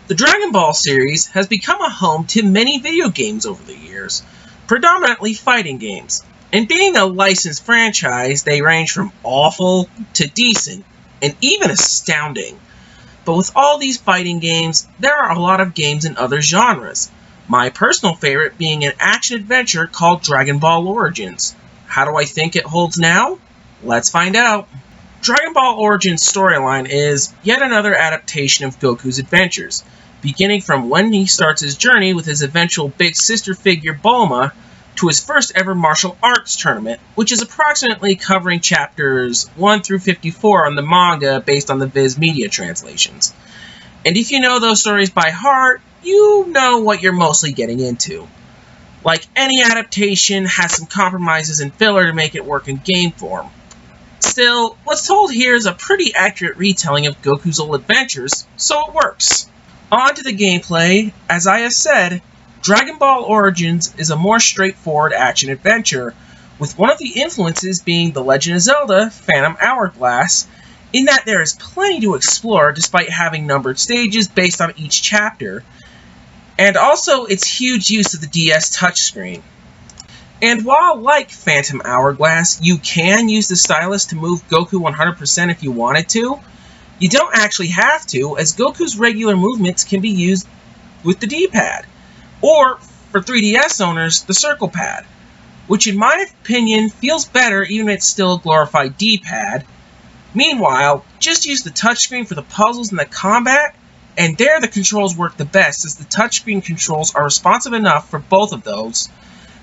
The Dragon Ball series has become a home to many video games over the years, predominantly fighting games. And being a licensed franchise, they range from awful to decent, and even astounding. But with all these fighting games, there are a lot of games in other genres. My personal favorite being an action-adventure called Dragon Ball Origins. How do I think it holds now? Let's find out. Dragon Ball Origins storyline is yet another adaptation of Goku's adventures, beginning from when he starts his journey with his eventual big sister figure Bulma to his first ever martial arts tournament, which is approximately covering chapters 1 through 54 on the manga based on the Viz Media translations. And if you know those stories by heart, you know what you're mostly getting into. Like any adaptation has some compromises and filler to make it work in game form. Still, what's told here is a pretty accurate retelling of Goku's old adventures, so it works. On to the gameplay. As I have said, Dragon Ball Origins is a more straightforward action-adventure, with one of the influences being The Legend of Zelda Phantom Hourglass, in that there is plenty to explore despite having numbered stages based on each chapter, and also its huge use of the DS touchscreen. And while, like Phantom Hourglass, you can use the stylus to move Goku 100% if you wanted to, you don't actually have to, as Goku's regular movements can be used with the D-pad. Or, for 3DS owners, the circle pad, which in my opinion feels better even if it's still a glorified D-pad. Meanwhile, just use the touchscreen for the puzzles and the combat, and there the controls work the best as the touchscreen controls are responsive enough for both of those.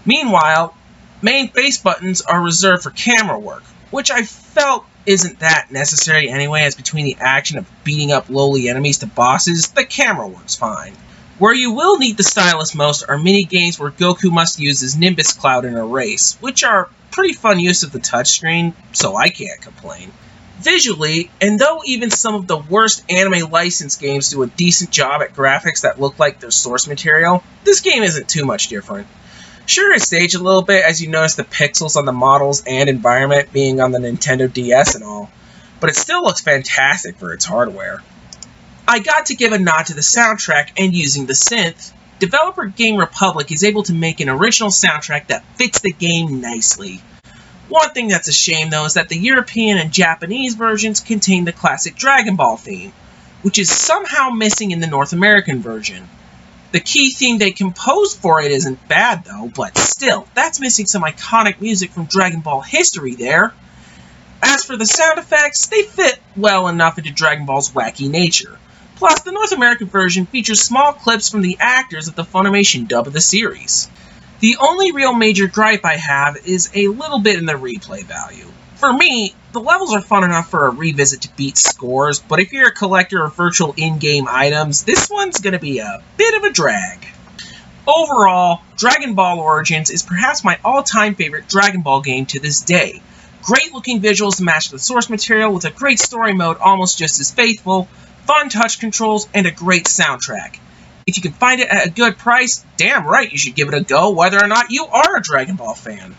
Meanwhile, main face buttons are reserved for camera work, which I felt isn't that necessary anyway, as between the action of beating up lowly enemies to bosses, the camera works fine. Where you will need the stylus most are mini-games where Goku must use his Nimbus Cloud in a race, which are pretty fun use of the touchscreen, so I can't complain. Visually, and though even some of the worst anime licensed games do a decent job at graphics that look like their source material, this game isn't too much different. Sure, it's aged a little bit as you notice the pixels on the models and environment being on the Nintendo DS and all, but it still looks fantastic for its hardware. I got to give a nod to the soundtrack and using the synth. Developer Game Republic is able to make an original soundtrack that fits the game nicely. One thing that's a shame though is that the European and Japanese versions contain the classic Dragon Ball theme, which is somehow missing in the North American version. The key theme they composed for it isn't bad though, but still, that's missing some iconic music from Dragon Ball history there. As for the sound effects, they fit well enough into Dragon Ball's wacky nature. Plus, the North American version features small clips from the actors of the Funimation dub of the series. The only real major gripe I have is a little bit in the replay value. For me, the levels are fun enough for a revisit to beat scores, but if you're a collector of virtual in-game items, this one's going to be a bit of a drag. Overall, Dragon Ball Origins is perhaps my all-time favorite Dragon Ball game to this day. Great looking visuals to match the source material with a great story mode almost just as faithful, fun touch controls, and a great soundtrack. If you can find it at a good price, damn right you should give it a go whether or not you are a Dragon Ball fan.